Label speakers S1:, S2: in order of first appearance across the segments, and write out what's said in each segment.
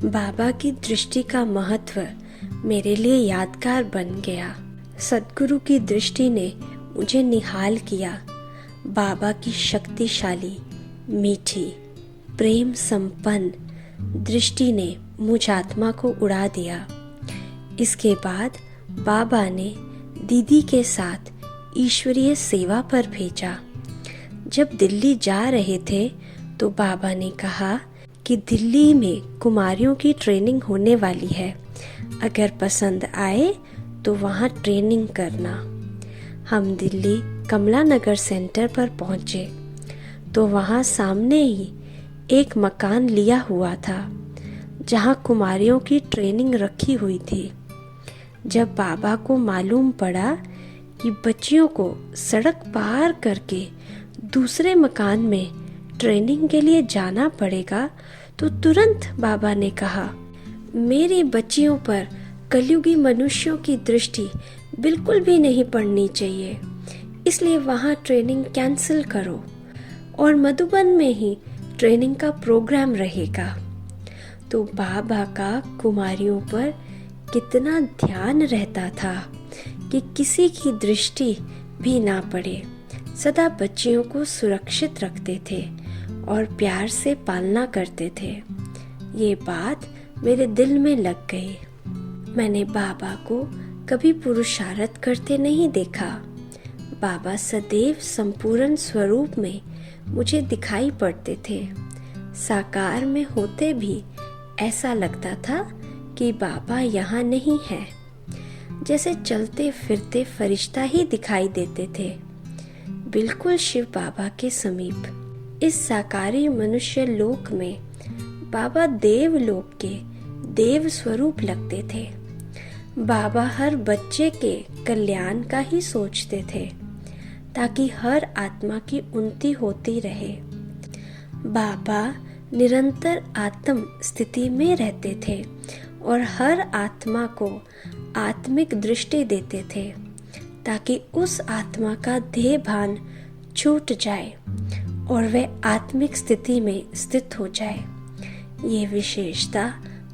S1: बाबा की दृष्टि का महत्व मेरे लिए यादगार बन गया। सद्गुरु की दृष्टि ने मुझे निहाल किया। बाबा की शक्तिशाली, मीठी, प्रेम संपन्न दृष्टि ने मुझ आत्मा को उड़ा दिया। इसके बाद बाबा ने दीदी के साथ ईश्वरीय सेवा पर भेजा। जब दिल्ली जा रहे थे तो बाबा ने कहा कि दिल्ली में कुमारियों की ट्रेनिंग होने वाली है, अगर पसंद आए तो वहाँ ट्रेनिंग करना। हम दिल्ली कमला नगर सेंटर पर पहुँचे तो वहाँ सामने ही एक मकान लिया हुआ था जहाँ कुमारियों की ट्रेनिंग रखी हुई थी। जब बाबा को मालूम पड़ा कि बच्चियों को सड़क पार करके दूसरे मकान में ट्रेनिंग के लिए जाना पड़ेगा तो तुरंत बाबा ने कहा, मेरी बच्चियों पर कलयुगी मनुष्यों की दृष्टि बिल्कुल भी नहीं पड़नी चाहिए, इसलिए वहाँ ट्रेनिंग कैंसिल करो और मधुबन में ही ट्रेनिंग का प्रोग्राम रहेगा। तो बाबा का कुमारियों पर कितना ध्यान रहता था कि किसी की दृष्टि भी ना पड़े। सदा बच्चियों को सुरक्षित रखते थे और प्यार से पालना करते थे। ये बात मेरे दिल में लग गई। मैंने बाबा को कभी पुरुषार्थ करते नहीं देखा। बाबा सदैव संपूर्ण स्वरूप में मुझे दिखाई पड़ते थे। साकार में होते भी ऐसा लगता था कि बाबा यहाँ नहीं है, जैसे चलते फिरते फरिश्ता ही दिखाई देते थे, बिल्कुल शिव बाबा के समीप। इस साकारी मनुष्य लोक में बाबा देव लोक के देव स्वरूप लगते थे। बाबा हर बच्चे के कल्याण का ही सोचते थे ताकि हर आत्मा की उन्नति होती रहे। बाबा निरंतर आत्म स्थिति में रहते थे और हर आत्मा को आत्मिक दृष्टि देते थे ताकि उस आत्मा का देह भान छूट जाए और वह आत्मिक स्थिति में स्थित हो जाए। ये विशेषता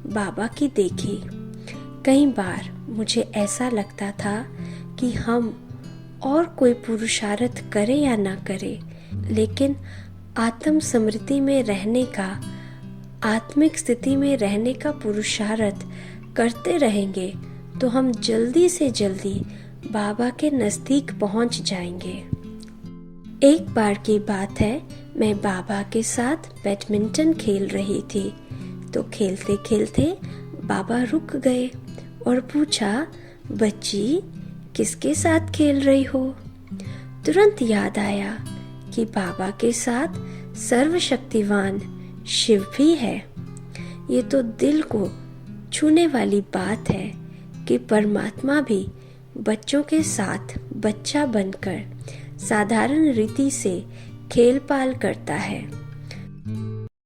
S1: बाबा की देखी। कई बार मुझे ऐसा लगता था कि हम और कोई पुरुषार्थ करे या ना करे, लेकिन आत्म समृद्धि में रहने का, आत्मिक स्थिति में रहने का पुरुषार्थ करते रहेंगे तो हम जल्दी से जल्दी बाबा के नज़दीक पहुंच जाएंगे। एक बार की बात है, मैं बाबा के साथ बैडमिंटन खेल रही थी तो खेलते खेलते बाबा रुक गए और पूछा, बच्ची किसके साथ खेल रही हो? तुरंत याद आया कि बाबा के साथ सर्वशक्तिवान शिव भी है। ये तो दिल को छूने वाली बात है कि परमात्मा भी बच्चों के साथ बच्चा बनकर साधारण रीति से खेल पाल करता है।